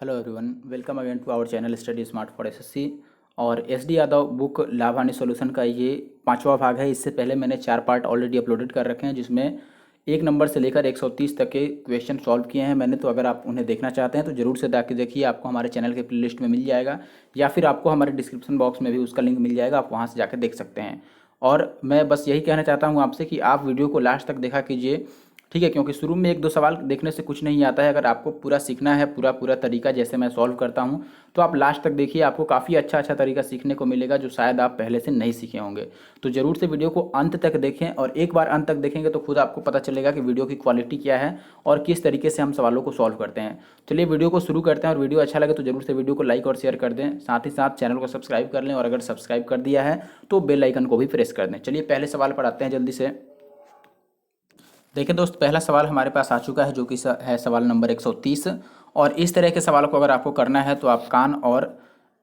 Hello everyone, welcome again to our channel study smart for SSC. और S D Yadav book लाभ हानि solution का ये पांचवा भाग है। इससे पहले मैंने 4 पार्ट ऑलरेडी अपलोडेड कर रखे हैं, जिसमें 1 नंबर से लेकर 130 तक के क्वेश्चन सॉल्व किए हैं मैंने। तो अगर आप उन्हें देखना चाहते हैं तो ज़रूर से जाके देखिए, आपको हमारे चैनल के प्लेलिस्ट में मिल जाएगा, या फिर आपको हमारे डिस्क्रिप्शन बॉक्स में भी उसका लिंक मिल जाएगा, आप वहाँ से जाकर देख सकते हैं। और मैं बस यही कहना चाहता हूँ आपसे कि आप वीडियो को लास्ट तक देखा कीजिए, ठीक है, क्योंकि शुरू में 1-2 सवाल देखने से कुछ नहीं आता है। अगर आपको पूरा सीखना है, पूरा तरीका जैसे मैं सॉल्व करता हूं, तो आप लास्ट तक देखिए, आपको काफ़ी अच्छा तरीका सीखने को मिलेगा जो शायद आप पहले से नहीं सीखे होंगे। तो ज़रूर से वीडियो को अंत तक देखें, और एक बार अंत तक देखेंगे तो खुद आपको पता चलेगा कि वीडियो की क्वालिटी क्या है और किस तरीके से हम सवालों को सॉल्व करते हैं। चलिए वीडियो को शुरू करते हैं, और वीडियो अच्छा लगे तो ज़रूर से वीडियो को लाइक और शेयर कर दें, साथ ही साथ चैनल को सब्सक्राइब कर लें, और अगर सब्सक्राइब कर दिया है तो बेल आइकन को भी प्रेस कर दें। चलिए पहले सवाल पर आते हैं जल्दी से। देखिए दोस्त, पहला सवाल हमारे पास आ चुका है, जो कि है सवाल नंबर 130। और इस तरह के सवाल को अगर आपको करना है तो आप कान और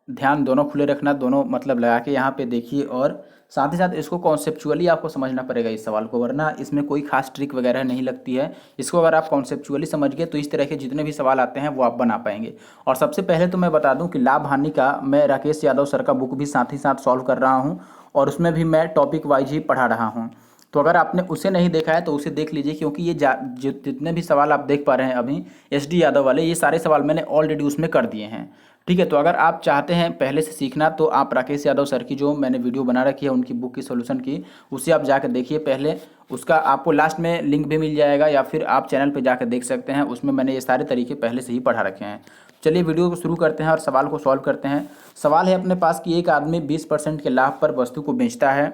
ध्यान दोनों खुले रखना, दोनों मतलब लगा के यहाँ पे देखिए, और साथ ही साथ इसको कॉन्सेप्चुअली आपको समझना पड़ेगा इस सवाल को, वरना इसमें कोई खास ट्रिक वगैरह नहीं लगती है। इसको अगर आप कॉन्सेप्चुअली समझ गए तो इस तरह के जितने भी सवाल आते हैं वो आप बना पाएंगे। और सबसे पहले तो मैं बता दूं कि लाभ हानि का मैं राकेश यादव सर का बुक भी साथ ही साथ सॉल्व कर रहा हूँ, और उसमें भी मैं टॉपिक वाइज ही पढ़ा रहा हूँ। तो अगर आपने उसे नहीं देखा है तो उसे देख लीजिए, क्योंकि ये जितने भी सवाल आप देख पा रहे हैं अभी एस डी यादव वाले, ये सारे सवाल मैंने ऑलरेडी उसमें कर दिए हैं। ठीक है, तो अगर आप चाहते हैं पहले से सीखना तो आप राकेश यादव सर की जो मैंने वीडियो बना रखी है उनकी बुक की सॉल्यूशन की, उसे आप जाकर देखिए पहले। उसका आपको लास्ट में लिंक भी मिल जाएगा, या फिर आप चैनल पर जाकर देख सकते हैं, उसमें मैंने ये सारे तरीके पहले से ही पढ़ा रखे हैं। चलिए वीडियो को शुरू करते हैं और सवाल को सॉल्व करते हैं। सवाल है अपने पास कि एक आदमी 20% के लाभ पर वस्तु को बेचता है,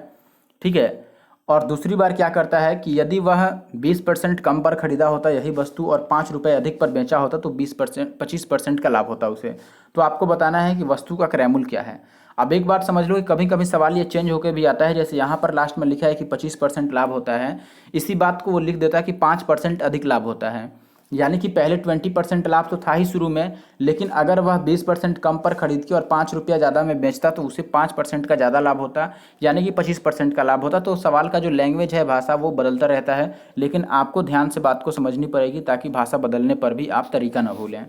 ठीक है, और दूसरी बार क्या करता है कि यदि वह 20% कम पर खरीदा होता यही वस्तु और 5 रुपये अधिक पर बेचा होता तो 25% का लाभ होता उसे। तो आपको बताना है कि वस्तु का क्रय मूल्य क्या है। अब एक बात समझ लो कि कभी कभी सवाल ये चेंज होकर भी आता है, जैसे यहाँ पर लास्ट में लिखा है कि 25% लाभ होता है, इसी बात को वो लिख देता है कि 5% अधिक लाभ होता है। यानी कि पहले 20% लाभ तो था ही शुरू में, लेकिन अगर वह 20% कम पर खरीद के और 5 रुपया ज़्यादा में बेचता तो उसे 5% का ज़्यादा लाभ होता, यानी कि 25% का लाभ होता। तो सवाल का जो लैंग्वेज है, भाषा, वो बदलता रहता है, लेकिन आपको ध्यान से बात को समझनी पड़ेगी ताकि भाषा बदलने पर भी आप तरीका न भूलें।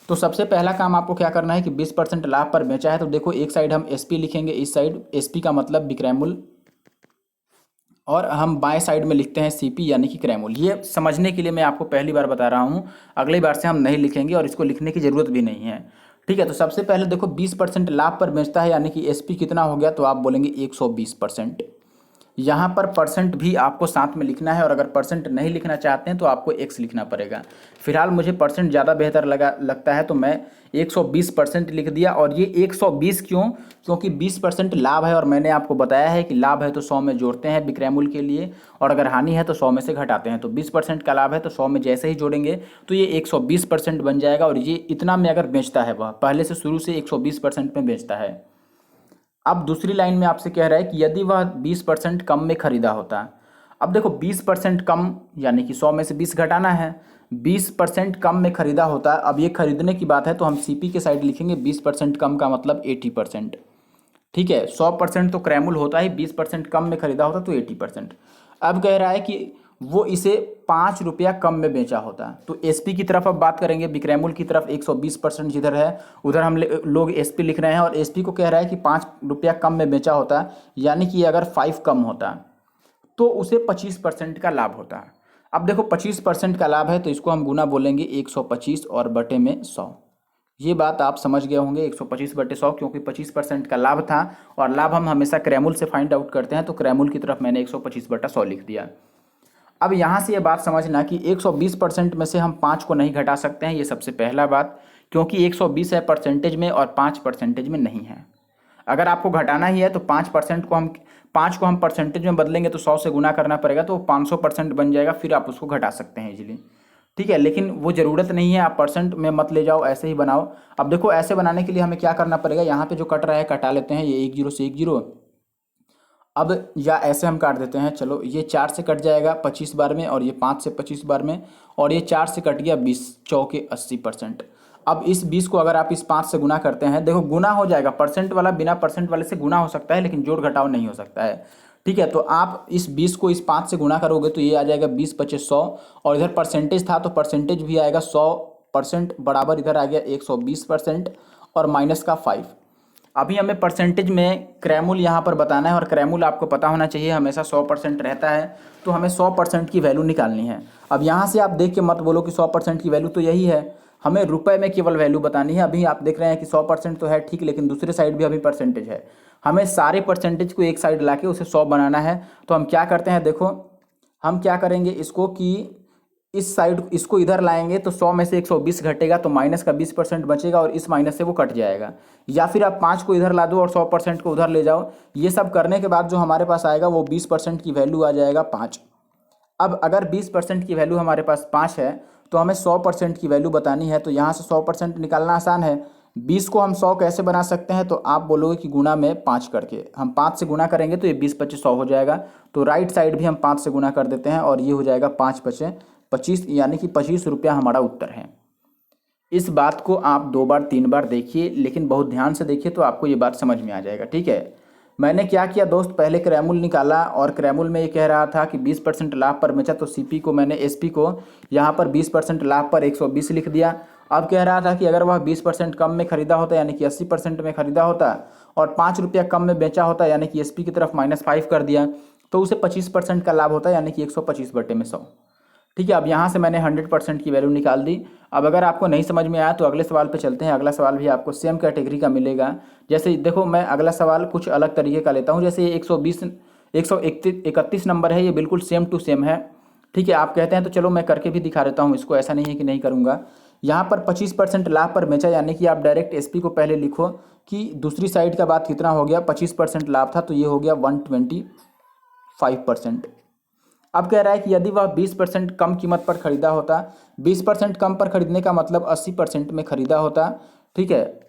तो सबसे पहला काम आपको क्या करना है कि 20% लाभ पर बेचा है, तो देखो एक साइड हम एसपी लिखेंगे, इस साइड एसपी का मतलब विक्रय मूल्य, और हम बाएं साइड में लिखते हैं सीपी यानी कि क्रय मूल्य। ये समझने के लिए मैं आपको पहली बार बता रहा हूँ, अगली बार से हम नहीं लिखेंगे और इसको लिखने की ज़रूरत भी नहीं है। ठीक है, तो सबसे पहले देखो 20% लाभ पर बेचता है, यानी कि एसपी कितना हो गया, तो आप बोलेंगे 120%। यहाँ पर परसेंट भी आपको साथ में लिखना है, और अगर परसेंट नहीं लिखना चाहते हैं तो आपको एक्स लिखना पड़ेगा। फिलहाल मुझे परसेंट ज़्यादा बेहतर लगता है, तो मैं 120% लिख दिया। और ये 120 क्यों? क्योंकि 20% लाभ है, और मैंने आपको बताया है कि लाभ है तो 100 में जोड़ते हैं विक्रय मूल्य के लिए, और अगर हानि है तो 100 में से घटाते हैं। तो 20% का लाभ है तो 100 में जैसे ही जोड़ेंगे तो ये 120% बन जाएगा। और ये इतना में अगर बेचता है, वह पहले से शुरू से 120% में बेचता है। अब दूसरी लाइन में आपसे कह रहा है कि यदि वह 20% कम में खरीदा होता। अब देखो 20% कम यानी कि 100 में से 20 घटाना है, 20% कम में खरीदा होता। अब ये खरीदने की बात है तो हम सीपी के साइड लिखेंगे, 20% कम का मतलब 80%। ठीक है, 100% तो क्रय मूल्य होता है, 20% कम में खरीदा होता तो 80%। अब कह रहा है कि वो इसे 5 रुपया कम में बेचा होता। तो एसपी की तरफ अब बात करेंगे, विक्रय मूल्य की तरफ 120% जिधर है उधर हम लोग एसपी लिख रहे हैं, और एसपी को कह रहा है कि 5 रुपया कम में बेचा होता, यानी कि अगर 5 कम होता तो उसे 25% का लाभ होता। अब देखो 25% का लाभ है तो इसको हम गुना बोलेंगे 125 और बटे में 100। ये बात आप समझ गए होंगे, 125/100, क्योंकि 25% का लाभ था, और लाभ हम हमेशा क्रय मूल्य से फाइंड आउट करते हैं, तो क्रय मूल्य की तरफ मैंने 125/100 लिख दिया। अब यहाँ से ये बात समझना कि 120% में से हम 5 को नहीं घटा सकते हैं, ये सबसे पहला बात, क्योंकि 120 है परसेंटेज में और 5 परसेंटेज में नहीं है। अगर आपको घटाना ही है तो 5 को हम परसेंटेज में बदलेंगे तो 100 से गुना करना पड़ेगा, तो 500% बन जाएगा, फिर आप उसको घटा सकते हैं इजीली। ठीक है, लेकिन वो ज़रूरत नहीं है, आप परसेंट में मत ले जाओ, ऐसे ही बनाओ। अब देखो ऐसे बनाने के लिए हमें क्या करना पड़ेगा, यहाँ पे जो कट रहा है कटा लेते हैं, ये 1 0 से 1 0। अब या ऐसे हम काट देते हैं, चलो ये 4 से कट जाएगा 25 बार में, और ये 5 से 25 बार में, और ये 4 से कट गया 20, चौके 80%। अब इस 20 को अगर आप इस 5 से गुना करते हैं, देखो गुना हो जाएगा, परसेंट वाला बिना परसेंट वाले से गुना हो सकता है, लेकिन जोड़ घटाव नहीं हो सकता है। ठीक है, तो आप इस 20 को इस 5 से गुना करोगे तो ये आ जाएगा 20 × 25 100, और इधर परसेंटेज था तो परसेंटेज भी आएगा 100 परसेंट बराबर इधर आ गया 120% और माइनस का 5। अभी हमें परसेंटेज में क्रैमूल यहाँ पर बताना है और क्रैमूल आपको पता होना चाहिए हमेशा 100% रहता है, तो हमें 100% की वैल्यू निकालनी है। अब यहाँ से आप देख के मत बोलो कि 100% की वैल्यू तो यही है, हमें रुपए में केवल वैल्यू बतानी है। अभी आप देख रहे हैं कि 100% तो है ठीक, लेकिन दूसरे साइड भी अभी परसेंटेज है, हमें सारे परसेंटेज को एक साइड ला के उसे 100 बनाना है। तो हम क्या करते हैं, देखो हम क्या करेंगे इसको कि इस साइड इसको इधर लाएंगे तो 100 में से 120 घटेगा तो माइनस का 20% बचेगा और इस माइनस से वो कट जाएगा। या फिर आप 5 को इधर ला दो और 100% को उधर ले जाओ। ये सब करने के बाद जो हमारे पास आएगा वो 20% की वैल्यू आ जाएगा 5। अब अगर 20% की वैल्यू हमारे पास 5 है तो हमें 100% की वैल्यू बतानी है। तो यहाँ से 100% निकालना आसान है। 20 को हम 100 कैसे बना सकते हैं, तो आप बोलोगे कि गुना में 5 करके, हम 5 से गुना करेंगे तो ये 20 25 100 हो जाएगा। तो राइट साइड भी हम 5 से गुना कर देते हैं और ये हो जाएगा 5 पचे 25, यानी कि 25 रुपया हमारा उत्तर है। इस बात को आप 2 बार 3 बार देखिए, लेकिन बहुत ध्यान से देखिए तो आपको ये बात समझ में आ जाएगा। ठीक है, मैंने क्या किया दोस्त, पहले क्रैमूल निकाला और क्रैमूल में ये कह रहा था कि 20% लाभ पर बेचा, तो सीपी को मैंने एसपी को यहाँ पर 20% लाभ पर 120 लिख दिया। अब कह रहा था कि अगर वह 20% कम में खरीदा होता यानी कि 80% में खरीदा होता और 5 रुपया कम में बेचा होता यानी कि एसपी की तरफ -5 कर दिया तो उसे 25% का लाभ होता यानी कि 125/100। ठीक है, अब यहाँ से मैंने 100% की वैल्यू निकाल दी। अब अगर आपको नहीं समझ में आया तो अगले सवाल पे चलते हैं। अगला सवाल भी आपको सेम कैटेगरी का मिलेगा। जैसे देखो मैं अगला सवाल कुछ अलग तरीके का लेता हूँ। जैसे 131 नंबर है, ये बिल्कुल सेम टू सेम है। ठीक है, आप कहते हैं तो चलो मैं करके भी दिखा देता हूँ इसको, ऐसा नहीं है कि नहीं करूँगा। यहाँ पर 25% लाभ पर बेचा यानी कि आप डायरेक्ट एसपी को पहले लिखो कि दूसरी साइड का बात कितना हो गया, 25% लाभ था तो ये हो गया 125%। अब कह रहा है कि यदि वह 20% कम कीमत पर खरीदा होता, 20% कम पर खरीदने का मतलब 80% में खरीदा होता, ठीक है,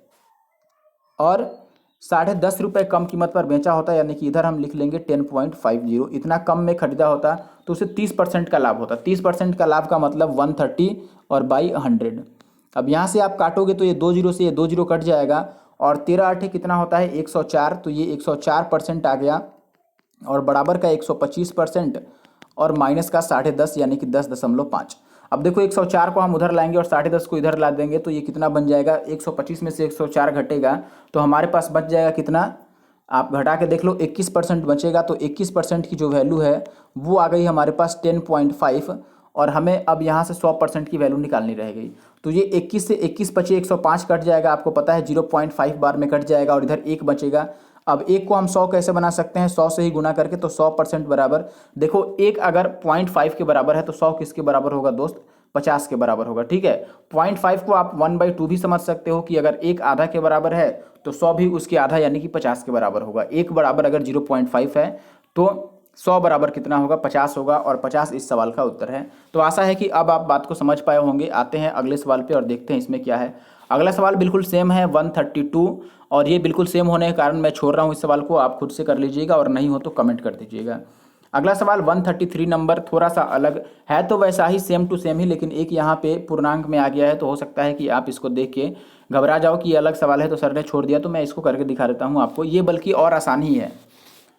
और 10.5 रुपये कम कीमत पर बेचा होता, यानी कि इधर हम लिख लेंगे 10.50, इतना कम में खरीदा होता तो उसे 30% का लाभ होता। 30% का लाभ का मतलब 130 और बाई 100। अब यहाँ से आप काटोगे तो ये 2 जीरो से ये 2 जीरो कट जाएगा और 13 8 कितना होता है 104, तो ये 104% आ गया और बराबर का 125% और माइनस का 10.5 यानी कि 10.5। अब देखो 104 को हम उधर लाएंगे और 10.5 को इधर ला देंगे तो ये कितना बन जाएगा, 125 में से 104 घटेगा तो हमारे पास बच जाएगा कितना, आप घटा के देख लो 21% बचेगा। तो 21% की जो वैल्यू है वो आ गई हमारे पास 10.5 और हमें अब यहाँ से 100% की वैल्यू निकालनी रह गई। तो ये 21 से 21 बचे 105 कट जाएगा, आपको पता है 0.5 बार में कट जाएगा और इधर 1 बचेगा। अब 1 को हम 100 कैसे बना सकते हैं, 100 से ही गुना करके, तो 100% बराबर, देखो 1 अगर 0.5 के बराबर है तो 100 किसके बराबर होगा दोस्त, 50 के बराबर होगा। ठीक है, 0.5 को आप 1/2 भी समझ सकते हो कि अगर 1 आधा के बराबर है तो 100 भी उसके आधा यानी कि 50 के बराबर होगा। 1 बराबर अगर 0.5 है तो 100 बराबर कितना होगा, 50 होगा और 50 इस सवाल का उत्तर है। तो आशा है कि अब आप बात को समझ पाए होंगे। आते हैं अगले सवाल पे और देखते हैं इसमें क्या है। अगला सवाल बिल्कुल सेम है 132 और ये बिल्कुल सेम होने के कारण मैं छोड़ रहा हूँ इस सवाल को, आप खुद से कर लीजिएगा और नहीं हो तो कमेंट कर दीजिएगा। अगला सवाल 133 नंबर, थोड़ा सा अलग है तो वैसा ही सेम टू सेम ही, लेकिन एक यहाँ पे पूर्णांक में आ गया है तो हो सकता है कि आप इसको देख के घबरा जाओ कि ये अलग सवाल है तो सर ने छोड़ दिया, तो मैं इसको करके दिखा देता हूँ आपको। ये बल्कि और आसान ही है।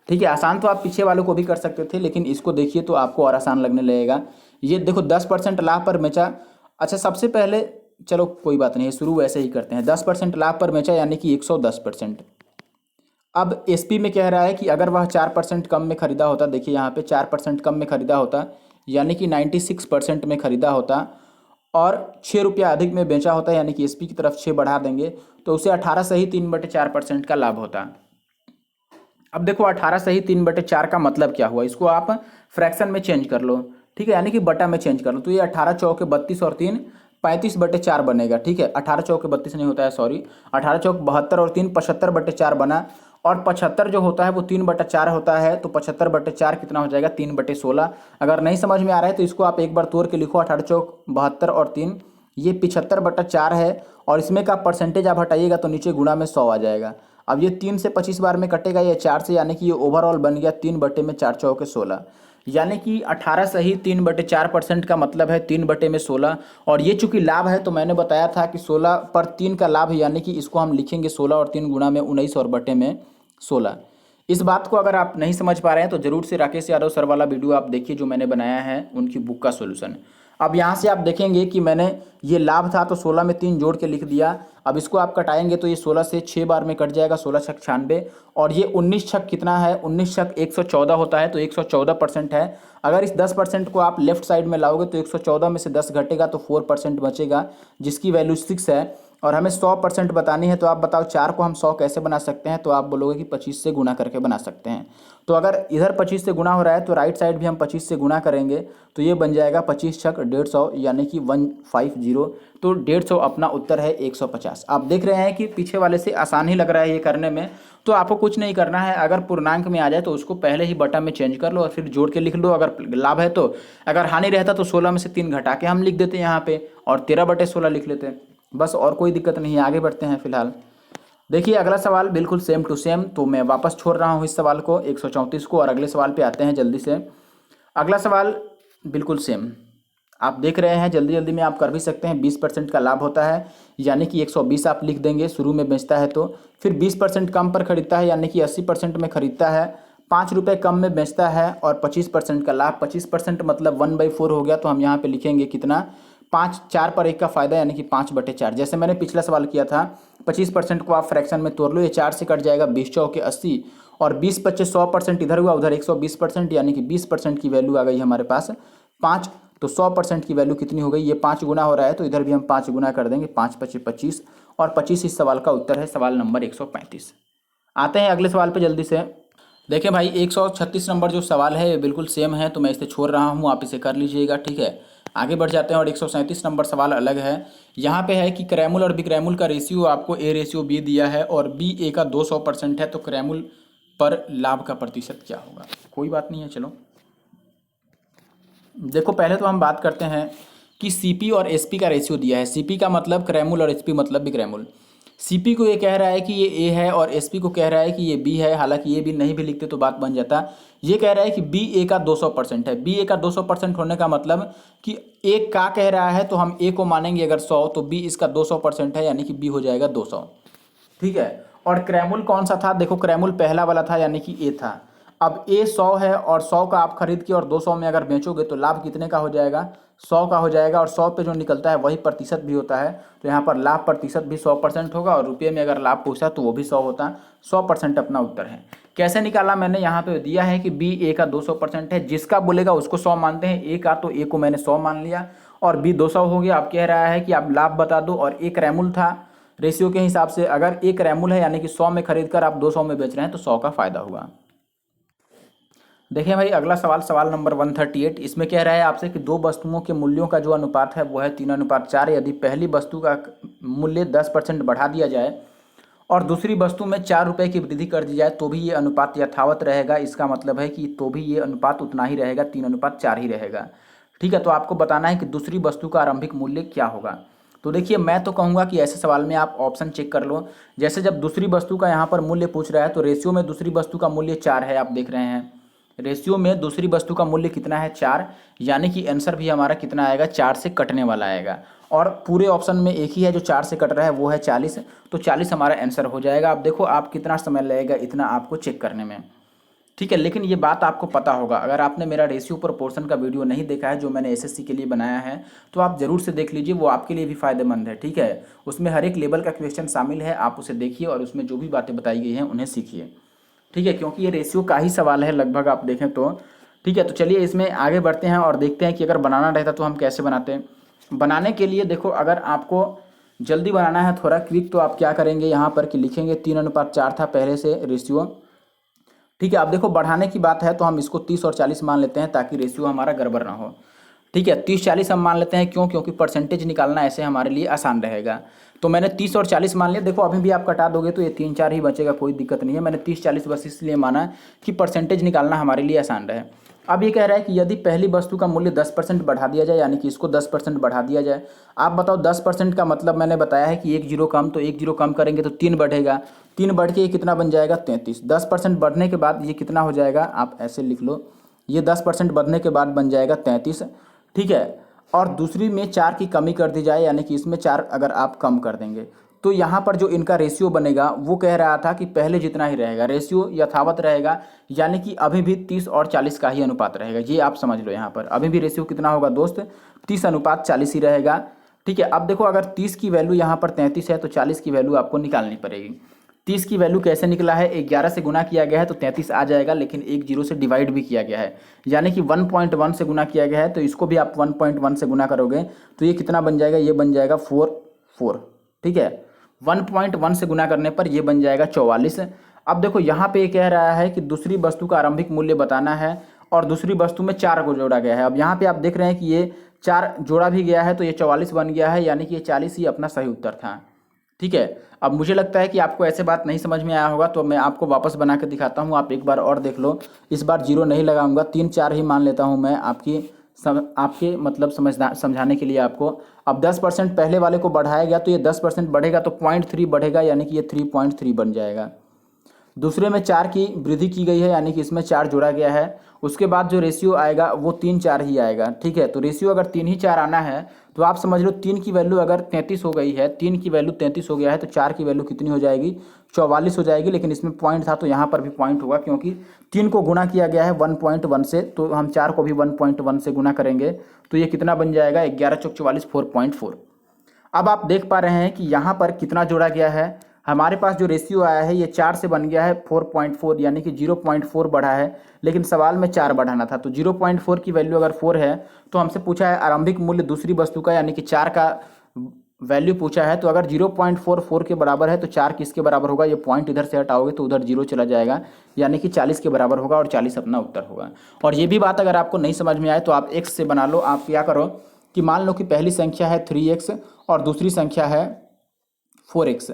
ठीक है, आसान तो आप पीछे वालों को भी कर सकते थे लेकिन इसको देखिए तो आपको और आसान लगने लगेगा। ये देखो 10% लाभ पर बेचा। अच्छा सबसे पहले चलो कोई बात नहीं, शुरू वैसे ही करते हैं। 10% लाभ पर बेचा यानी कि 110%। अब एसपी में कह रहा है कि अगर वह 4% कम में खरीदा होता, देखिए यहाँ पे 4% कम में खरीदा होता यानी कि 96% में खरीदा होता और 6 रुपया अधिक में बेचा होता यानी कि एसपी की तरफ 6 बढ़ा देंगे तो उसे 18 सही 3/4% का लाभ होता। अब देखो 18 सही 3/4 का मतलब क्या हुआ, इसको आप फ्रैक्शन में चेंज कर लो। ठीक है, यानी कि बटा में चेंज कर लो तो ये 18 चौके 32 और 3 35/4 बनेगा। ठीक है, 18 चौके 32 नहीं होता है, सॉरी, 18 चौक 72 और 3 75/4 बना। और 75 जो होता है वो 3/4 होता है तो 75/4 कितना हो जाएगा, 3/16। अगर नहीं समझ में आ रहा है तो इसको आप एक बार तोड़ के लिखो, 18 चौक 72 और 3 ये 75/4 है और इसमें का परसेंटेज आप हटाइएगा तो नीचे गुणा में 100 आ जाएगा। अब ये 3 से 25 बार में कटेगा, ये 4 से, यानी कि ये ओवरऑल बन गया 3/4 चौके 16, यानी कि 18 सही 3/4% का मतलब है 3/16। और ये चूंकि लाभ है तो मैंने बताया था कि 16 पर 3 का लाभ है, यानी कि इसको हम लिखेंगे 16 और 3 गुणा में 19 और बटे में 16। इस बात को अगर आप नहीं समझ पा रहे हैं तो जरूर से राकेश यादव सर वाला वीडियो आप देखिए जो मैंने बनाया है उनकी बुक का सोल्यूशन। अब यहाँ से आप देखेंगे कि मैंने ये लाभ था तो 16 में 3 जोड़ के लिख दिया। अब इसको आप कटाएंगे तो ये 16 से 6 बार में कट जाएगा, 16 छक 96। और ये 19 छक कितना है, 19 छक 114 होता है, तो 114% है। अगर इस 10% को आप लेफ्ट साइड में लाओगे तो 114 में से 10 घटेगा तो 4% बचेगा, जिसकी वैल्यू 6 है। और हमें 100% बतानी है, तो आप बताओ 4 को हम 100 कैसे बना सकते हैं। तो आप बोलोगे कि 25 से गुना करके बना सकते हैं। तो अगर इधर 25 से गुना हो रहा है तो राइट साइड भी हम 25 से गुना करेंगे, तो ये बन जाएगा 25 छक 150, यानी कि 150। तो 150 अपना उत्तर है 150। आप देख रहे हैं कि पीछे वाले से आसान ही लग रहा है ये करने में। तो आपको कुछ नहीं करना है, अगर पूर्णांक में आ जाए तो उसको पहले ही बटा में चेंज कर लो और फिर जोड़ के लिख लो अगर लाभ है तो। अगर हानि रहता तो 16 में से 3 घटा के हम लिख देते यहाँ पे और 13/16 लिख लेते, बस। और कोई दिक्कत नहीं है, आगे बढ़ते हैं फिलहाल। देखिए अगला सवाल बिल्कुल सेम टू सेम, तो मैं वापस छोड़ रहा हूँ इस सवाल को 134 को, और अगले सवाल पे आते हैं जल्दी से। अगला सवाल बिल्कुल सेम आप देख रहे हैं, जल्दी जल्दी में आप कर भी सकते हैं। 20% का लाभ होता है, यानी कि 120 आप लिख देंगे शुरू में बेचता है तो। फिर 20% कम पर खरीदता है, यानी कि 80% में खरीदता है। 5 रुपये कम में बेचता है और 25% का लाभ। 25% मतलब 1/4 हो गया, तो हम यहाँ पे लिखेंगे कितना, 5, 4 पर 1 का फायदा, यानी कि 5/4। जैसे मैंने पिछला सवाल किया था, 25% को आप फ्रैक्शन में तोड़ लो, ये 4 से कट जाएगा, 20 चौके 80, और 20 25 100% इधर हुआ, उधर 120%, यानी कि 20% की वैल्यू आ गई हमारे पास 5। तो 100% की वैल्यू कितनी हो गई, ये 5 गुना हो रहा है, तो इधर भी हम 5 गुना कर देंगे, 5 25 25, और 25 इस सवाल का उत्तर है, सवाल नंबर 135। आते हैं अगले सवाल पे जल्दी से। देखिए भाई 136 नंबर जो सवाल है ये बिल्कुल सेम है, तो मैं इसे छोड़ रहा हूँ, आप इसे कर लीजिएगा, ठीक है। आगे बढ़ जाते हैं, और 137 नंबर सवाल अलग है। यहाँ पे है कि क्रैमुल और विक्रैमुल का रेशियो आपको A/B दिया है और BA का 200% है, तो क्रैमुल पर लाभ का प्रतिशत क्या होगा। कोई बात नहीं है, चलो देखो पहले तो हम बात करते हैं कि CP और SP का रेशियो दिया है। CP का मतलब क्रैमुल और SP मतलब विक्रैमुल। CP को ये कह रहा है कि ये A है और SP को कह रहा है कि ये B है, हालांकि ये भी नहीं भी लिखते तो बात बन जाता। ये कह रहा है कि BA का 200% है। BA का 200% होने का मतलब कि A का कह रहा है तो हम A को मानेंगे अगर 100, तो B इसका 200% है, यानी कि B हो जाएगा 200, ठीक है। और क्रैमुल कौन सा था, देखो क्रैमुल पहला वाला था, यानी कि A था। अब A 100 है और 100 का आप खरीद के और 200 में अगर बेचोगे तो लाभ कितने का हो जाएगा, 100 का हो जाएगा। और 100 पे जो निकलता है वही प्रतिशत भी होता है, तो यहाँ पर लाभ प्रतिशत भी 100% होगा, और रुपये में अगर लाभ पूछा तो वो भी 100 होता। 100% अपना उत्तर है। कैसे निकाला, मैंने यहाँ पे दिया है कि BA का 200% है, जिसका बोलेगा उसको 100 मानते हैं। A का तो A को मैंने 100 मान लिया, और B 200 हो गया। अब कह रहा है कि आप लाभ बता दो, और एक क्रैमुल था रेशियो के हिसाब से, अगर एक क्रैमुल है यानी कि 100 में खरीद कर आप 200 में बेच रहे हैं तो 100 का फायदा हुआ। देखिए भाई अगला सवाल, सवाल नंबर 138, इसमें कह रहा है आपसे कि दो वस्तुओं के मूल्यों का जो अनुपात है वो है 3:4। यदि पहली वस्तु का मूल्य 10% बढ़ा दिया जाए और दूसरी वस्तु में 4 रुपये की वृद्धि कर दी जाए तो भी ये अनुपात यथावत रहेगा। इसका मतलब है कि तो भी ये अनुपात उतना ही रहेगा, 3:4 ही रहेगा, ठीक है। तो आपको बताना है कि दूसरी वस्तु का आरंभिक मूल्य क्या होगा। तो देखिए मैं तो कहूँगा कि ऐसे सवाल में आप ऑप्शन चेक कर लो। जैसे जब दूसरी वस्तु का यहाँ पर मूल्य पूछ रहा है तो रेशियो में दूसरी वस्तु का मूल्य 4 है, आप देख रहे हैं। रेशियो में दूसरी वस्तु का मूल्य कितना है, 4, यानी कि आंसर भी हमारा कितना आएगा, 4 से कटने वाला आएगा। और पूरे ऑप्शन में एक ही है जो 4 से कट रहा है, वो है 40, तो 40 हमारा आंसर हो जाएगा। आप देखो आप कितना समय लगेगा इतना आपको चेक करने में, ठीक है। लेकिन ये बात आपको पता होगा, अगर आपने मेरा रेशियो प्रोपोर्शन का वीडियो नहीं देखा है जो मैंने SSC के लिए बनाया है तो आप ज़रूर से देख लीजिए, वो आपके लिए भी फ़ायदेमंद है, ठीक है। उसमें हर एक लेवल का क्वेश्चन शामिल है, आप उसे देखिए और उसमें जो भी बातें बताई गई हैं उन्हें सीखिए, ठीक है, क्योंकि ये रेशियो का ही सवाल है लगभग आप देखें तो, ठीक है। तो चलिए इसमें आगे बढ़ते हैं और देखते हैं कि अगर बनाना रहता तो हम कैसे बनाते हैं। बनाने के लिए देखो अगर आपको जल्दी बनाना है थोड़ा क्विक, तो आप क्या करेंगे यहाँ पर कि लिखेंगे 3:4 था पहले से रेशियो, ठीक है। अब देखो बढ़ाने की बात है तो हम इसको 30 और 40 मान लेते हैं ताकि रेशियो हमारा गड़बड़ ना हो, ठीक है। 30-40 हम मान लेते हैं, क्यों, क्योंकि परसेंटेज निकालना ऐसे हमारे लिए आसान रहेगा। तो मैंने 30 और 40 मान लिया। देखो अभी भी आप कटा दोगे तो ये 3-4 ही बचेगा, कोई दिक्कत नहीं है। मैंने 30-40 बस इसलिए माना कि परसेंटेज निकालना हमारे लिए आसान रहे। अब ये कह रहा है कि यदि पहली वस्तु का मूल्य 10% बढ़ा दिया जाए, यानी कि इसको 10% बढ़ा दिया जाए। आप बताओ 10% का मतलब मैंने बताया है कि 1 जीरो कम, तो 1 जीरो कम करेंगे तो 3 बढ़ेगा, 3 बढ़ के ये कितना बन जाएगा, 33। 10% बढ़ने के बाद ये कितना हो जाएगा, आप ऐसे लिख लो, ये 10% बढ़ने के बाद बन जाएगा 33, ठीक है। और दूसरी में 4 की कमी कर दी जाए, यानी कि इसमें 4 अगर आप कम कर देंगे तो यहाँ पर जो इनका रेशियो बनेगा वो कह रहा था कि पहले जितना ही रहेगा, रेशियो यथावत रहेगा, यानी कि अभी भी 30 और 40 का ही अनुपात रहेगा। ये आप समझ लो, यहाँ पर अभी भी रेशियो कितना होगा दोस्त, 30:40 ही रहेगा। ठीक है, अब देखो अगर 30 की वैल्यू यहाँ पर 33 है तो 40 की वैल्यू आपको निकालनी पड़ेगी। 30 की वैल्यू कैसे निकला है, 11 से गुना किया गया है तो 33 आ जाएगा, लेकिन एक जीरो से डिवाइड भी किया गया है, यानी कि 1.1 से गुना किया गया है, तो इसको भी आप 1.1 से गुना करोगे तो ये कितना बन जाएगा, ये बन जाएगा 4। ठीक है, 1.1 से गुना करने पर ये बन जाएगा 44। अब देखो यहाँ पे ये कह रहा है कि दूसरी वस्तु का आरंभिक मूल्य बताना है और दूसरी वस्तु में 4 को जोड़ा गया है। अब यहाँ पे आप देख रहे हैं कि ये 4 जोड़ा भी गया है तो ये 44 बन गया है, यानी कि ये 40 ही अपना सही उत्तर था। ठीक है, अब मुझे लगता है कि आपको ऐसे बात नहीं समझ में आया होगा, तो मैं आपको वापस बना के दिखाता हूँ, आप एक बार और देख लो। इस बार जीरो नहीं लगाऊंगा, 3 4 ही मान लेता हूँ मैं आपके मतलब समझाने के लिए आपको। अब 10% पहले वाले को बढ़ाया गया तो ये 10% बढ़ेगा तो 0.3 बढ़ेगा, यानी कि ये 3.3 बन जाएगा। दूसरे में 4 की वृद्धि की गई है, यानी कि इसमें 4 जोड़ा गया है। उसके बाद जो रेशियो आएगा वो 3 4 ही आएगा। ठीक है, तो रेशियो अगर 3 ही 4 आना है तो आप समझ लो 3 की वैल्यू अगर 33 हो गई है, 3 की वैल्यू 33 हो गया है तो 4 की वैल्यू कितनी हो जाएगी, 44 हो जाएगी। लेकिन इसमें पॉइंट था तो यहाँ पर भी पॉइंट होगा, क्योंकि 3 को गुना किया गया है 1.1 से, तो हम 4 को भी 1.1 से गुना करेंगे तो ये कितना बन जाएगा, 11 चौक 44, 4.4। अब आप देख पा रहे हैं कि यहाँ पर कितना जोड़ा गया है। हमारे पास जो रेशियो आया है ये 4 से बन गया है 4.4, यानी कि 0.4 बढ़ा है, लेकिन सवाल में 4 बढ़ाना था। तो 0.4 की वैल्यू अगर 4 है तो हमसे पूछा है आरंभिक मूल्य दूसरी वस्तु का, यानी कि 4 का वैल्यू पूछा है। तो अगर 0.44 के बराबर है तो 4 किसके बराबर होगा, ये पॉइंट इधर से हटाओगे तो उधर 0 चला जाएगा, यानी कि 40 के बराबर होगा और 40 अपना उत्तर होगा। और ये भी बात अगर आपको नहीं समझ में आए तो आप x से बना लो। आप क्या करो कि मान लो कि पहली संख्या है 3x और दूसरी संख्या है 4x।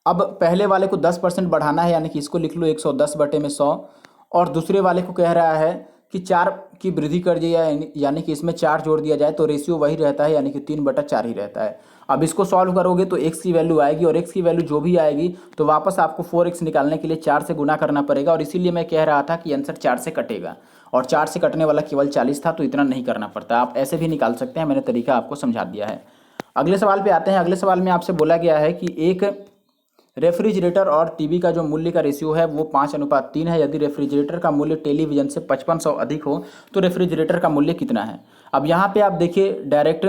अब पहले वाले को 10% बढ़ाना है, यानी कि इसको लिख लो 110/100, और दूसरे वाले को कह रहा है कि 4 की वृद्धि कर दिया, यानी कि इसमें 4 जोड़ दिया जाए तो रेशियो वही रहता है, यानी कि 3/4 ही रहता है। अब इसको सॉल्व करोगे तो x की वैल्यू आएगी, और x की वैल्यू जो भी आएगी तो वापस आपको 4x निकालने के लिए 4 से गुना करना पड़ेगा। और इसीलिए मैं कह रहा था कि आंसर 4 से कटेगा, और 4 से कटने वाला केवल 40 था, तो इतना नहीं करना पड़ता, आप ऐसे भी निकाल सकते हैं। मैंने तरीका आपको समझा दिया है। अगले सवाल पे आते हैं। अगले सवाल में आपसे बोला गया है कि एक रेफ्रिजरेटर और टीवी का जो मूल्य का रेशियो है वो 5:3 है। यदि रेफ्रिजरेटर का मूल्य टेलीविजन से 5500 अधिक हो तो रेफ्रिजरेटर का मूल्य कितना है। अब यहाँ पे आप देखिए डायरेक्ट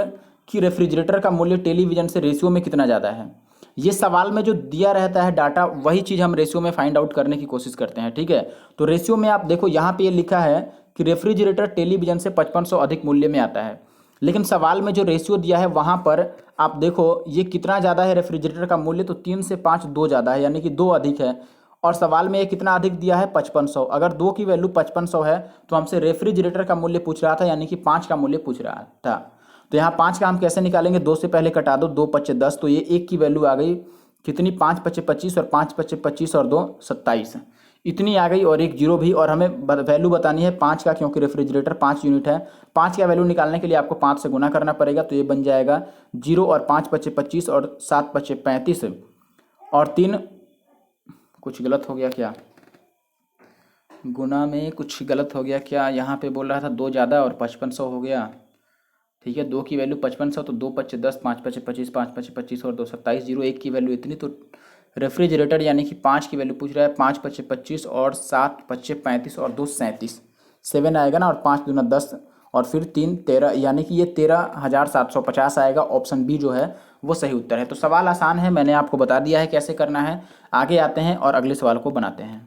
कि रेफ्रिजरेटर का मूल्य टेलीविजन से रेशियो में कितना ज़्यादा है। ये सवाल में जो दिया रहता है डाटा, वही चीज़ हम रेशियो में फाइंड आउट करने की कोशिश करते हैं। ठीक है, तो रेशियो में आप देखो यहाँ पे ये लिखा है कि रेफ्रिजरेटर टेलीविजन से 5500 अधिक मूल्य में आता है, लेकिन सवाल में जो रेशियो दिया है वहाँ पर आप देखो ये कितना ज़्यादा है रेफ्रिजरेटर का मूल्य, तो 3 से 5 2 ज़्यादा है, यानी कि 2 अधिक है। और सवाल में ये कितना अधिक दिया है, 5500। अगर 2 की वैल्यू 5500 है तो हमसे रेफ्रिजरेटर का मूल्य पूछ रहा था, यानी कि 5 का मूल्य पूछ रहा था। तो यहाँ 5 का हम कैसे निकालेंगे, 2 से पहले कटा दो, 2 5 10, तो ये 1 की वैल्यू आ गई कितनी, 5 5 25, और 5 5 25 और 2 27, इतनी आ गई। और एक जीरो भी, और हमें वैल्यू बतानी है 5 का, क्योंकि रेफ्रिजरेटर 5 यूनिट है। 5 का वैल्यू निकालने के लिए आपको 5 से गुना करना पड़ेगा, तो ये बन जाएगा 0 और 5 5 25 और 7 5 35 और 3, कुछ गलत हो गया क्या, गुना में कुछ गलत हो गया क्या, यहाँ पे बोल रहा था 2 ज़्यादा और 5500 हो गया। ठीक है, 2 की वैल्यू 5500, तो 2 5 10, 5 5 25, 5 5 25 और 2 27, 0 1 की वैल्यू इतनी। तो रेफ्रिजरेटर यानी कि 5 की वैल्यू पूछ रहा है, 5 5 25 और 7 5 35 और 2 37, 7 आएगा ना, और 5 दूना 10 और फिर 3 13, यानी कि ये 13,750 आएगा। ऑप्शन बी जो है वो सही उत्तर है। तो सवाल आसान है, मैंने आपको बता दिया है कैसे करना है। आगे आते हैं और अगले सवाल को बनाते हैं।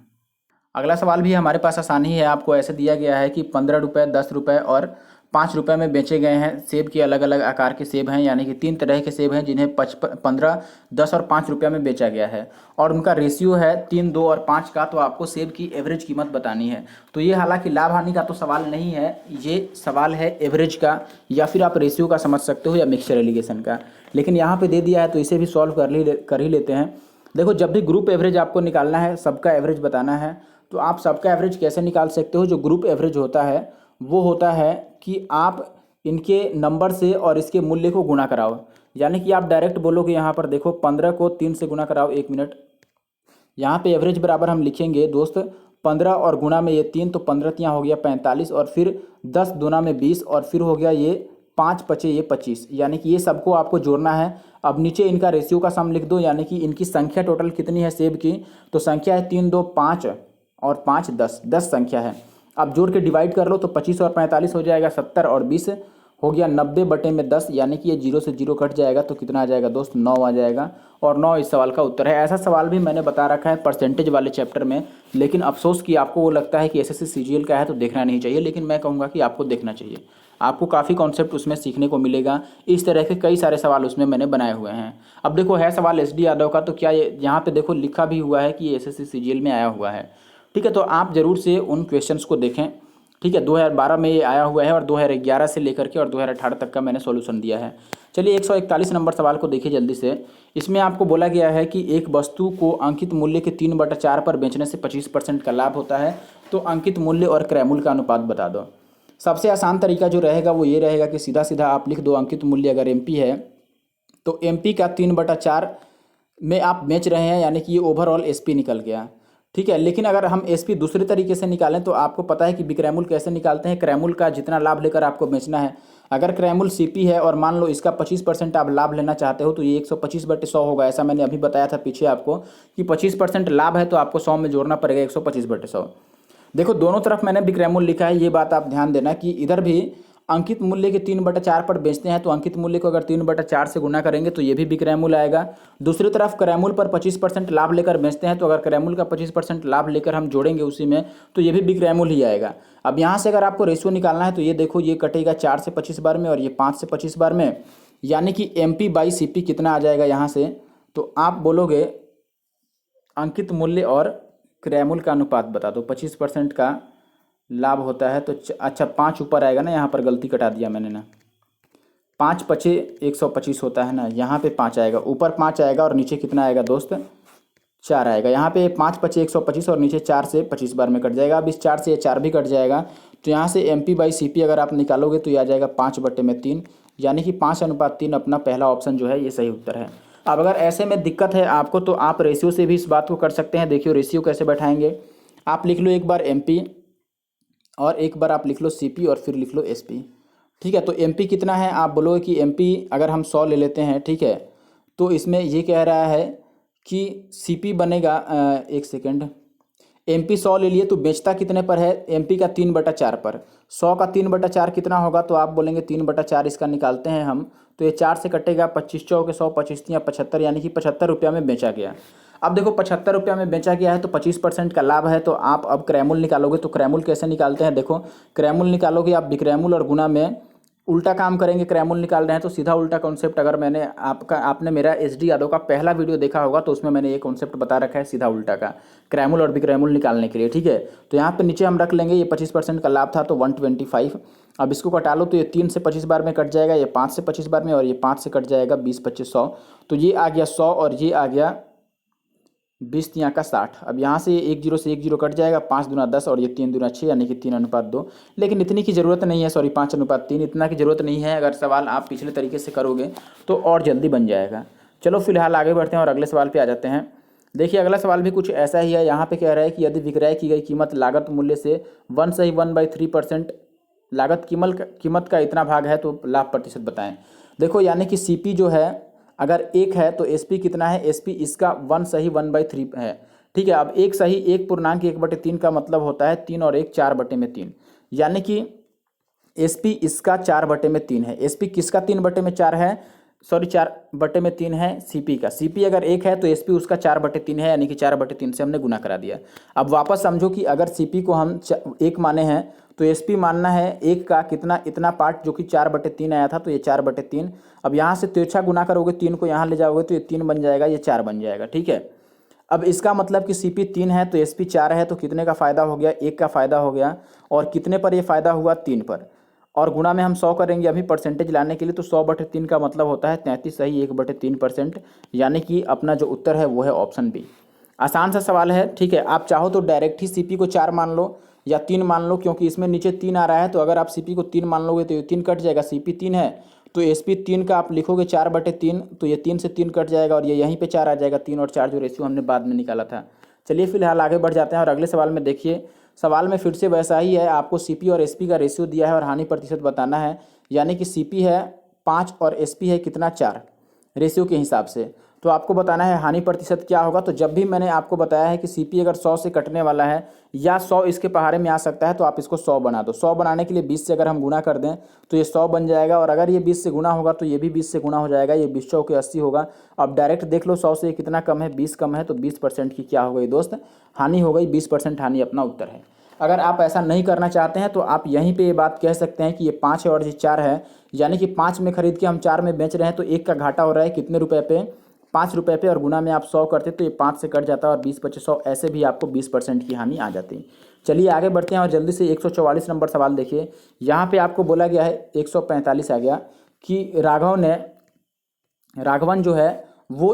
अगला सवाल भी हमारे पास आसान ही है। आपको ऐसे दिया गया है कि 15 रुपये, 10 रुपये और 5 रुपये में बेचे गए हैं सेब के अलग अलग आकार के सेब हैं, यानी कि 3 तरह के सेब हैं जिन्हें 15, 10 और 5 रुपये में बेचा गया है, और उनका रेशियो है 3, 2 और 5 का। तो आपको सेब की एवरेज कीमत बतानी है। तो ये हालांकि लाभ हानि का तो सवाल नहीं है, ये सवाल है एवरेज का, या फिर आप रेशियो का समझ सकते हो, या मिक्सचर एलिगेशन का। लेकिन यहाँ पर दे दिया है तो इसे भी सॉल्व कर ही लेते हैं। देखो, जब भी ग्रुप एवरेज आपको निकालना है, सबका एवरेज बताना है, तो आप सबका एवरेज कैसे निकाल सकते हो। जो ग्रुप एवरेज होता है वो होता है कि आप इनके नंबर से और इसके मूल्य को गुणा कराओ, यानी कि आप डायरेक्ट बोलोगे यहाँ पर देखो 15 को 3 से गुणा कराओ। 1 मिनट, यहाँ पे एवरेज बराबर हम लिखेंगे दोस्त 15 और गुणा में ये 3, तो 15 यहाँ हो गया 45, और फिर 10 दूना में 20, और फिर हो गया ये 5 5 ये 25, यानी कि ये सबको आपको जोड़ना है। अब नीचे इनका रेशियो का सम लिख दो, यानी कि इनकी संख्या टोटल कितनी है सेब की, तो संख्या है 3 2 5 और 5 10, 10 संख्या है। अब जोड़ के डिवाइड कर लो तो 25 और 45 हो जाएगा 70 और 20 हो गया 90/10, यानी कि ये 0 से 0 कट जाएगा तो कितना आ जाएगा दोस्त, 9 आ जाएगा। और 9 इस सवाल का उत्तर है। ऐसा सवाल भी मैंने बता रखा है परसेंटेज वाले चैप्टर में, लेकिन अफसोस कि आपको वो लगता है कि एसएससी सीजीएल का है तो देखना नहीं चाहिए, लेकिन मैं कहूँगा कि आपको देखना चाहिए। आपको काफ़ी कॉन्सेप्ट उसमें सीखने को मिलेगा। इस तरह के कई सारे सवाल उसमें मैंने बनाए हुए हैं। अब देखो है सवाल एसडी यादव का, तो क्या ये यहाँ पे देखो लिखा भी हुआ है कि एसएससी सीजीएल में आया हुआ है। ठीक है, तो आप ज़रूर से उन क्वेश्चंस को देखें। ठीक है, 2012 में ये आया हुआ है और 2011 से लेकर के और 2018 तक का मैंने सॉल्यूशन दिया है। चलिए 141 नंबर सवाल को देखिए जल्दी से। इसमें आपको बोला गया है कि एक वस्तु को अंकित मूल्य के 3/4 पर बेचने से 25% का लाभ होता है, तो अंकित मूल्य और क्रय मूल्य का अनुपात बता दो। सबसे आसान तरीका जो रहेगा वो ये रहेगा कि सीधा सीधा आप लिख दो अंकित मूल्य अगर एमपी है तो एमपी का 3/4 में आप बेच रहे हैं, यानी कि ये ओवरऑल एसपी निकल गया। ठीक है, लेकिन अगर हम एसपी दूसरे तरीके से निकालें तो आपको पता है कि विक्रयमूल्य कैसे निकालते हैं। क्रयमूल्य का जितना लाभ लेकर आपको बेचना है, अगर क्रयमूल्य सीपी है और मान लो इसका 25% आप लाभ लेना चाहते हो तो ये 125/100 होगा। ऐसा मैंने अभी बताया था पीछे आपको कि 25% लाभ है तो आपको 100 में जोड़ना पड़ेगा 125/100। देखो दोनों तरफ मैंने विक्रय मूल्य लिखा है, ये बात आप ध्यान देना कि इधर भी अंकित मूल्य के 3/4 पर बेचते हैं तो अंकित मूल्य को अगर 3/4 से गुना करेंगे तो ये भी विक्रय मूल्य आएगा। दूसरी तरफ क्रय मूल्य पर 25% लाभ लेकर बेचते हैं तो अगर क्रय मूल्य का 25% लाभ लेकर हम जोड़ेंगे उसी में तो ये भी विक्रय मूल्य ही आएगा। अब यहाँ से अगर आपको रेशियो निकालना है तो ये देखो ये कटेगा 4 से 25 बार में और ये 5 से 25 बार में, यानी कि MP/CP कितना आ जाएगा यहाँ से, तो आप बोलोगे अंकित मूल्य और क्रय मूल्य का अनुपात बता दो। 25% का लाभ होता है तो अच्छा 5 ऊपर आएगा ना, यहाँ पर गलती कटा दिया मैंने ना, 5 पचे 125 होता है ना, यहाँ पे 5 आएगा, ऊपर 5 आएगा और नीचे कितना आएगा दोस्त, 4 आएगा। यहाँ पे 5 पचे 125 और नीचे 4 से 25 बार में कट जाएगा। अब इस 4 से ये 4 भी कट जाएगा तो यहाँ से MP/CP अगर आप निकालोगे तो ये आ जाएगा 5/3, यानी कि 5:3 अपना पहला ऑप्शन जो है ये सही उत्तर है। अब अगर ऐसे में दिक्कत है आपको तो आप रेशियो से भी इस बात को कर सकते हैं। देखिए रेशियो कैसे बैठाएंगे, आप लिख लो एक बार MP और एक बार आप लिख लो CP और फिर लिख लो SP। ठीक है, तो MP कितना है, आप बोलोगे कि MP अगर हम 100 ले लेते हैं, ठीक है, तो इसमें ये कह रहा है कि CP बनेगा एक सेकेंड, MP 100 ले लिए तो बेचता कितने पर है, MP का 3/4 पर। 100 का 3/4 कितना होगा, तो आप बोलेंगे 3/4 इसका निकालते हैं हम, तो ये 4 से कटेगा, 25 चौके 100, 25 या 75, यानी कि 75 रुपया में बेचा गया। अब देखो 75 रुपया में बेचा गया है तो 25% का लाभ है, तो आप अब क्रय मूल्य निकालोगे। तो क्रय मूल्य कैसे निकालते हैं, देखो क्रय मूल्य निकालोगे आप विक्रय मूल्य और गुना में उल्टा काम करेंगे। क्रय मूल्य निकाल रहे हैं तो सीधा उल्टा कॉन्सेप्ट, अगर आपने मेरा SD यादव का पहला वीडियो देखा होगा तो उसमें मैंने ये कॉन्सेप्ट बता रखा है सीधा उल्टा का, क्रय मूल्य और विक्रय मूल्य निकालने के लिए। ठीक है, तो यहाँ पे नीचे हम रख लेंगे, ये 25% का लाभ था तो 125। अब इसको कटा लो तो ये 3 से 25 बार में कट जाएगा, ये 5 से 25 बार में और ये 5 से कट जाएगा 20 25 100, तो ये आ गया 100 और ये आ गया 20 तिया का 60। अब यहाँ से 1 0 से 1 0 कट जाएगा, 5 दूना 10 और ये 3 दूना 6, यानी कि 3:2। लेकिन इतनी की ज़रूरत नहीं है, सॉरी 5:3, इतना की ज़रूरत नहीं है। अगर सवाल आप पिछले तरीके से करोगे तो और जल्दी बन जाएगा। चलो फिलहाल आगे बढ़ते हैं और अगले सवाल पर आ जाते हैं। देखिए अगला सवाल भी कुछ ऐसा ही है। यहाँ पे कह रहा है कि यदि विक्रय की गई कीमत लागत मूल्य से 1/3% लागत कीमत का इतना भाग है तो लाभ प्रतिशत बताएं। देखो यानी कि CP जो है अगर 1 है तो SP कितना है, SP इसका 1/3 है। ठीक है, अब 1 सही 1/3 का मतलब होता है 3 और 1 4/3, यानी कि SP इसका 4/3 है। SP किसका 3/4 है, सॉरी 4/3 है CP का। CP अगर 1 है तो SP उसका 4/3 है, यानी कि 4/3 से हमने गुना करा दिया। अब वापस समझो कि अगर CP को हम 1 माने हैं तो SP मानना है 1 का कितना, इतना पार्ट जो कि 4/3 आया था, तो ये 4/3। अब यहाँ से तिरछा गुना करोगे, 3 को यहाँ ले जाओगे तो ये 3 बन जाएगा, ये 4 बन जाएगा। ठीक है, अब इसका मतलब कि CP 3 है तो SP 4 है, तो कितने का फ़ायदा हो गया, 1 का फ़ायदा हो गया। और कितने पर ये फ़ायदा हुआ, 3 पर। और गुणा में हम 100 करेंगे अभी परसेंटेज लाने के लिए, तो 100/3 का मतलब होता है 33 सही 1/3%, यानी कि अपना जो उत्तर है वो है ऑप्शन बी। आसान सा सवाल है। ठीक है, आप चाहो तो डायरेक्ट ही CP को 4 मान लो या 3 मान लो, क्योंकि इसमें नीचे 3 आ रहा है, तो अगर आप CP को 3 मान लोगे तो ये 3 कट जाएगा। CP 3 है तो SP 3 का आप लिखोगे 4/3, तो ये 3 से 3 कट जाएगा और ये यहीं पे 4 आ जाएगा। 3 और 4 जो रेशियो हमने बाद में निकाला था। चलिए फिलहाल आगे बढ़ जाते हैं और अगले सवाल में देखिए, सवाल में फिर से वैसा ही है, आपको CP और SP का रेशियो दिया है और हानि प्रतिशत बताना है। यानी कि CP है 5 और SP है कितना, 4। रेशियो के हिसाब से। तो आपको बताना है हानि प्रतिशत क्या होगा। तो जब भी मैंने आपको बताया है कि सीपी अगर 100 से कटने वाला है या 100 इसके पहाड़े में आ सकता है तो आप इसको 100 बना दो। 100 बनाने के लिए 20 से अगर हम गुना कर दें तो ये 100 बन जाएगा, और अगर ये 20 से गुना होगा तो ये भी 20 से गुना हो जाएगा, ये 20 चौके 80 होगा। अब डायरेक्ट देख लो 100 से कितना कम है, 20 कम है, तो 20% की क्या हो गई दोस्त, हानि हो गई। 20% हानि अपना उत्तर है। अगर आप ऐसा नहीं करना चाहते हैं तो आप यहीं पे ये बात कह सकते हैं कि ये 5 है और ये 4 है, यानी कि 5 में खरीद के हम 4 में बेच रहे हैं तो 1 का घाटा हो रहा है कितने रुपए पे, 5 रुपये पे, और गुना में आप 100 करते तो ये 5 से कट जाता है और 20 25 100, ऐसे भी आपको 20% की हानि आ जाती है। चलिए आगे बढ़ते हैं और जल्दी से 144 नंबर सवाल देखिए। यहाँ पे आपको बोला गया है 145 आ गया कि राघवन जो है वो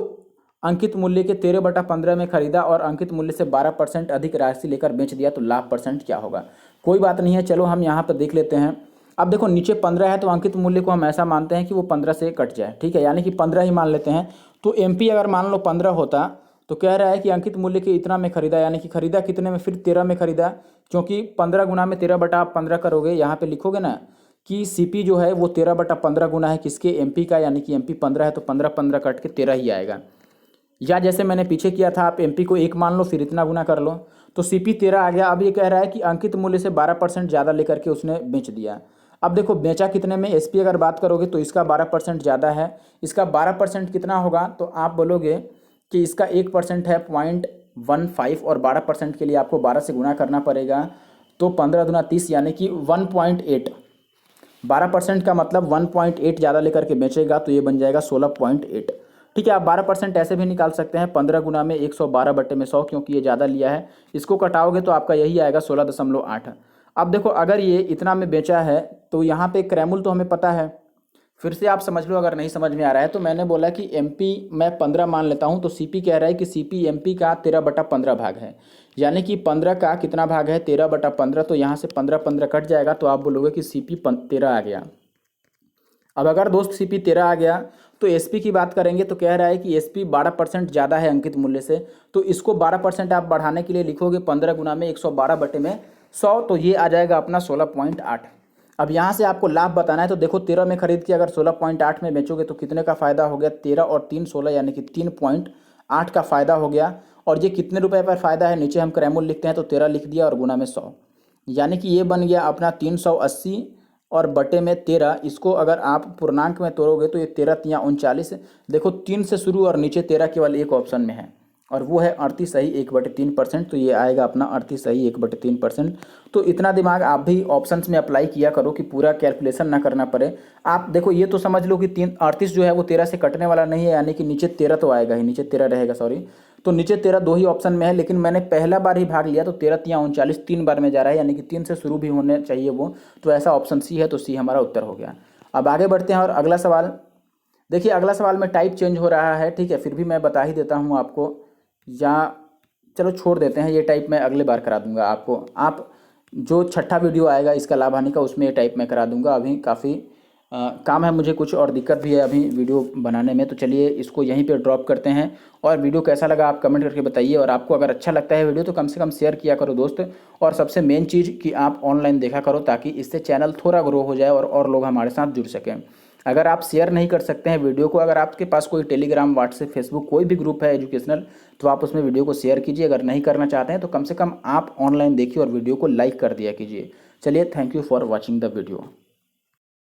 अंकित मूल्य के 13/15 में खरीदा और अंकित मूल्य से 12% अधिक राशि लेकर बेच दिया, तो लाभ परसेंट क्या होगा। कोई बात नहीं है, चलो हम यहाँ पर देख लेते हैं। अब देखो नीचे 15 है तो अंकित मूल्य को हम ऐसा मानते हैं कि वो 15 से कट जाए, ठीक है, यानी कि 15 ही मान लेते हैं। तो एमपी अगर मान लो 15 होता तो कह रहा है कि अंकित मूल्य के इतना में खरीदा, यानी कि खरीदा कितने में, फिर 13 में खरीदा, क्योंकि 15 गुना में 13/15 करोगे, यहाँ पे लिखोगे ना कि सीपी जो है वो 13/15 गुना है किसके, एमपी का, यानी कि एमपी 15 है तो 15 कट के 13 ही आएगा। या जैसे मैंने पीछे किया था, आप एमपी को 1 मान लो फिर इतना गुना कर लो, तो सीपी 13 आ गया। अब ये कह रहा है कि अंकित मूल्य से 12% ज़्यादा लेकर के उसने बेच दिया। अब देखो बेचा कितने में, एसपी अगर बात करोगे तो इसका 12% ज़्यादा है, इसका 12% कितना होगा, तो आप बोलोगे कि इसका 1% है 0.15, और 12% के लिए आपको 12 से गुना करना पड़ेगा, तो 15 दूना 30, यानी कि 1.8। 12% का मतलब 1.8 ज़्यादा लेकर के बेचेगा तो ये बन जाएगा 16.8। ठीक है, आप 12% ऐसे भी निकाल सकते हैं, 15 गुना में 112/100, क्योंकि ये ज़्यादा लिया है, इसको कटाओगे तो आपका यही आएगा 16.8। अब देखो अगर ये इतना में बेचा है तो यहाँ पे क्रैमुल तो हमें पता है, फिर से आप समझ लो अगर नहीं समझ में आ रहा है। तो मैंने बोला कि एमपी मैं 15 मान लेता हूँ, तो सीपी कह रहा है कि सीपी एमपी का 13/15 भाग है, यानी कि 15 का कितना भाग है, 13/15, तो यहाँ से 15 कट जाएगा, तो आप बोलोगे कि सीपी 13 आ गया। अब अगर दोस्त सीपी 13 आ गया तो एसपी की बात करेंगे तो कह रहा है कि एसपी 12% ज़्यादा है अंकित मूल्य से, तो इसको 12% आप बढ़ाने के लिए लिखोगे 15 गुना में 112/100, तो ये आ जाएगा अपना 16.8। अब यहाँ से आपको लाभ बताना है, तो देखो 13 में खरीद के अगर 16.8 में बेचोगे तो कितने का फ़ायदा हो गया, 13 और 3 16, यानी कि 3.8 का फ़ायदा हो गया। और ये कितने रुपए पर फ़ायदा है, नीचे हम क्रैमुल लिखते हैं तो 13 लिख दिया और गुना में 100, यानी कि ये बन गया अपना 380 और बटे में 13। इसको अगर आप पूर्णांक में तोड़ोगे तो ये 13 तियाँ 39। देखो 3 से शुरू और नीचे 13 केवल एक ऑप्शन में है, और वो है 38 सही 1/3%, तो ये आएगा अपना 38 सही 1/3%। तो इतना दिमाग आप भी ऑप्शंस में अप्लाई किया करो कि पूरा कैलकुलेशन ना करना पड़े। आप देखो ये तो समझ लो कि 38 जो है वो 13 से कटने वाला नहीं है, यानी कि नीचे 13 तो आएगा ही, नीचे 13 रहेगा, सॉरी, तो नीचे 13 दो ही ऑप्शन में है, लेकिन मैंने पहला बार ही भाग लिया तो 13 तियाँ 39 3 बार में जा रहा है, यानी कि 3 से शुरू भी होने चाहिए वो, तो ऐसा ऑप्शन सी है, तो सी हमारा उत्तर हो गया। अब आगे बढ़ते हैं और अगला सवाल देखिए। अगला सवाल में टाइप चेंज हो रहा है, ठीक है, फिर भी मैं बता ही देता हूँ आपको, या चलो छोड़ देते हैं, ये टाइप मैं अगले बार करा दूंगा आपको। आप जो छठा वीडियो आएगा इसका लाभ हानि का, उसमें ये टाइप मैं करा दूंगा। अभी काफ़ी काम है मुझे कुछ और दिक्कत भी है अभी वीडियो बनाने में, तो चलिए इसको यहीं पे ड्रॉप करते हैं। और वीडियो कैसा लगा आप कमेंट करके बताइए, और आपको अगर अच्छा लगता है वीडियो तो कम से कम शेयर किया करो दोस्त। और सबसे मेन चीज़ कि आप ऑनलाइन देखा करो, ताकि इससे चैनल थोड़ा ग्रो हो जाए और लोग हमारे साथ जुड़ सकें। अगर आप शेयर नहीं कर सकते हैं वीडियो को, अगर आपके पास कोई टेलीग्राम, व्हाट्सएप, फेसबुक कोई भी ग्रुप है एजुकेशनल, तो आप उसमें वीडियो को शेयर कीजिए। अगर नहीं करना चाहते हैं तो कम से कम आप ऑनलाइन देखिए और वीडियो को लाइक कर दिया कीजिए। चलिए, thank you for watching the video.